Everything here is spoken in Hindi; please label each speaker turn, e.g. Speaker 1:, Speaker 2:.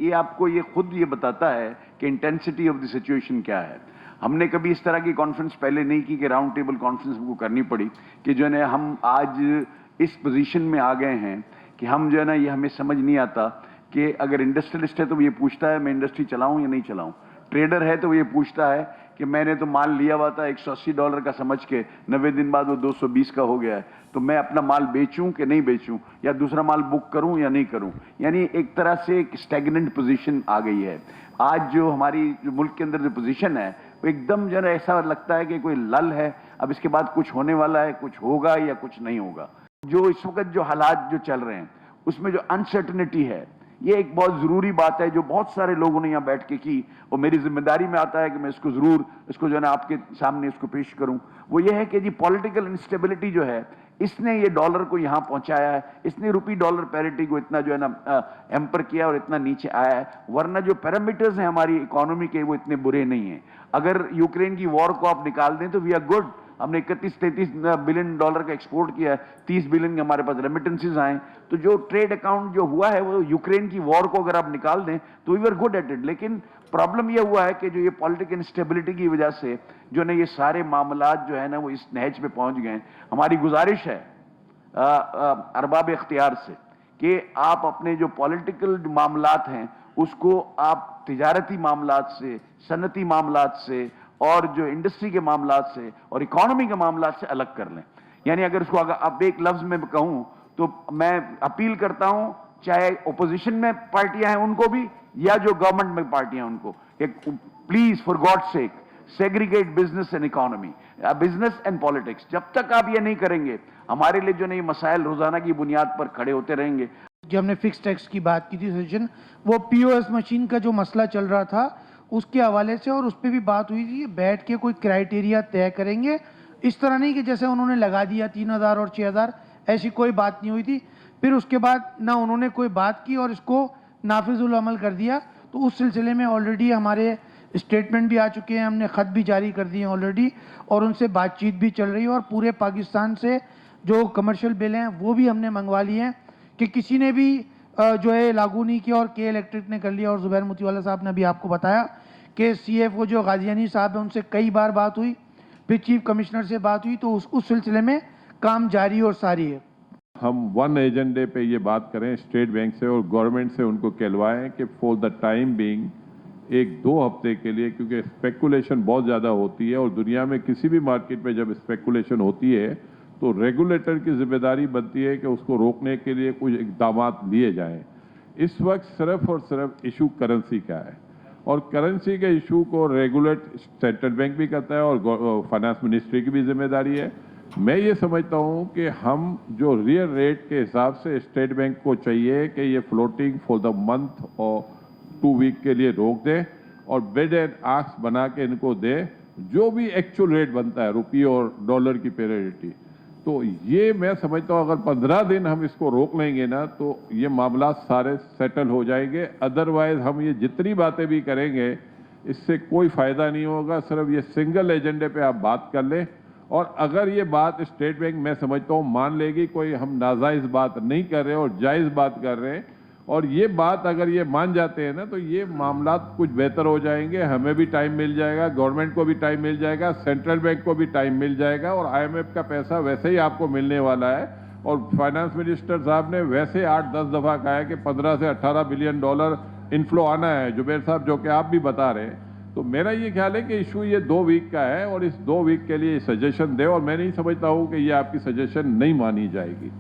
Speaker 1: ये आपको ये खुद ये बताता है कि इंटेंसिटी ऑफ द सिचुएशन क्या है। हमने कभी इस तरह की कॉन्फ्रेंस पहले नहीं की कि राउंड टेबल कॉन्फ्रेंस हमको करनी पड़ी कि जो है हम आज इस पोजीशन में आ गए हैं कि हम जो है ना, ये हमें समझ नहीं आता कि अगर इंडस्ट्रियलिस्ट है तो वो ये पूछता है मैं इंडस्ट्री चलाऊं या नहीं चलाऊं, ट्रेडर है तो वो ये पूछता है कि मैंने तो माल लिया हुआ था $180 का समझ के 90 दिन बाद वो 220 का हो गया है, तो मैं अपना माल बेचूं कि नहीं बेचूं, या दूसरा माल बुक करूं या नहीं करूं। यानी एक तरह से एक स्टैग्नेंट पोजीशन आ गई है। आज जो हमारी जो मुल्क के अंदर जो पोजीशन है वो एकदम जो है ऐसा लगता है कि कोई लल है, अब इसके बाद कुछ होने वाला है, कुछ होगा या कुछ नहीं होगा। जो इस वक्त जो हालात जो चल रहे हैं उसमें जो अनसर्टनिटी है, ये एक बहुत जरूरी बात है जो बहुत सारे लोगों ने यहाँ बैठ के की, और मेरी जिम्मेदारी में आता है कि मैं इसको जरूर इसको जो है ना आपके सामने इसको पेश करूं। वो ये है कि जी पॉलिटिकल इंस्टेबिलिटी जो है इसने ये डॉलर को यहाँ पहुंचाया है, इसने रुपी डॉलर पैरिटी को इतना जो है ना एम्पर किया और इतना नीचे आया है। वरना जो पैरामीटर्स हैं हमारी इकोनॉमी के वो इतने बुरे नहीं हैं। अगर यूक्रेन की वॉर को आप निकाल दें तो वी आर गुड। हमने 31-33 बिलियन डॉलर का एक्सपोर्ट किया है, 30 बिलियन के हमारे पास रेमिटेंसेज आए। तो जो ट्रेड अकाउंट जो हुआ है वो यूक्रेन की वॉर को अगर आप निकाल दें तो we are good at it. लेकिन प्रॉब्लम ये हुआ है कि जो ये पॉलिटिकल इंस्टेबिलिटी की वजह से जो है ना ये सारे मामलात जो है ना वो इस नहज पे पहुंच गए। हमारी गुजारिश है अरबाब इख्तियार से कि आप अपने जो पॉलिटिकल मामलात हैं उसको आप तिजारती मामलात से, सनती मामलात से और जो इंडस्ट्री के मामलात से और इकोनॉमी के मामलात से अलग कर लें। यानी अगर इसको अगर अब एक लफ्ज में कहूं तो मैं अपील करता हूं, चाहे ओपोजिशन में पार्टियां हैं उनको भी या जो गवर्नमेंट में पार्टियां हैं उनको, please for God sake segregate business and economy, business and politics. जब तक आप ये नहीं करेंगे हमारे लिए जो नहीं मसाइल रोजाना की बुनियाद पर खड़े होते रहेंगे।
Speaker 2: जो हमने फिक्स टैक्स की बात की थी सेशन, वो पीओएस मशीन का जो मसला चल रहा था उसके हवाले से, और उस पर भी बात हुई थी बैठ के कोई क्राइटेरिया तय करेंगे। इस तरह नहीं कि जैसे उन्होंने लगा दिया 3000 और 6000, ऐसी कोई बात नहीं हुई थी। फिर उसके बाद ना उन्होंने कोई बात की और इसको नाफिजुल अमल कर दिया। तो उस सिलसिले में ऑलरेडी हमारे स्टेटमेंट भी आ चुके हैं, हमने ख़त भी जारी कर दिए हैं ऑलरेडी, और उनसे बातचीत भी चल रही है। और पूरे पाकिस्तान से जो कमर्शियल बिल हैं वो भी हमने मंगवा लिए हैं कि किसी ने भी जो है लागू नहीं किया, और के इलेक्ट्रिक ने कर लिया। और जुबैर मोतीवाला साहब ने भी आपको बताया कि सीएफओ जो गाजियानी साहब हैं उनसे कई बार बात हुई, फिर चीफ कमिश्नर से बात हुई, तो उस सिलसिले में काम जारी और सारी है।
Speaker 3: हम वन एजेंडे पे ये बात करें स्टेट बैंक से और गवर्नमेंट से, उनको कहलवाएं कि फॉर द टाइम बीइंग 1-2 हफ्ते के लिए, क्योंकि स्पेकुलेशन बहुत ज़्यादा होती है और दुनिया में किसी भी मार्केट में जब स्पेकुलेशन होती है तो रेगुलेटर की जिम्मेदारी बनती है कि उसको रोकने के लिए कुछ इकदाम लिए जाएं। इस वक्त सिर्फ और सिर्फ इशू करेंसी का है, और करेंसी के इशू को रेगुलेट सेंट्रल बैंक भी करता है और फाइनेंस मिनिस्ट्री की भी जिम्मेदारी है। मैं ये समझता हूँ कि हम जो रियल रेट के हिसाब से स्टेट बैंक को चाहिए कि ये फ्लोटिंग फॉर द मंथ और 2 वीक के लिए रोक दें और बिड एंड आस्क बना के इनको दे, जो भी एक्चुअल रेट बनता है रुपये और डॉलर की पेरिटी। तो ये मैं समझता हूँ अगर 15 दिन हम इसको रोक लेंगे ना तो ये मामला सारे सेटल हो जाएंगे। अदरवाइज हम ये जितनी बातें भी करेंगे इससे कोई फ़ायदा नहीं होगा। सिर्फ ये सिंगल एजेंडे पे आप बात कर लें, और अगर ये बात स्टेट बैंक मैं समझता हूँ मान लेगी, कोई हम नाजायज़ बात नहीं कर रहे और जायज़ बात कर रहे हैं, और ये बात अगर ये मान जाते हैं ना तो ये मामला कुछ बेहतर हो जाएंगे। हमें भी टाइम मिल जाएगा, गवर्नमेंट को भी टाइम मिल जाएगा, सेंट्रल बैंक को भी टाइम मिल जाएगा, और आईएमएफ का पैसा वैसे ही आपको मिलने वाला है। और फाइनेंस मिनिस्टर साहब ने वैसे 8-10 दफ़ा कहा है कि 15 से 18 बिलियन डॉलर इनफ्लो आना है, जुबैर साहब, जो कि आप भी बता रहे हैं। तो मेरा ये ख्याल है कि इशू ये 2 वीक का है, और इस 2 वीक के लिए सजेशन दे, और मैं नहीं समझता हूँ कि ये आपकी सजेशन नहीं मानी जाएगी।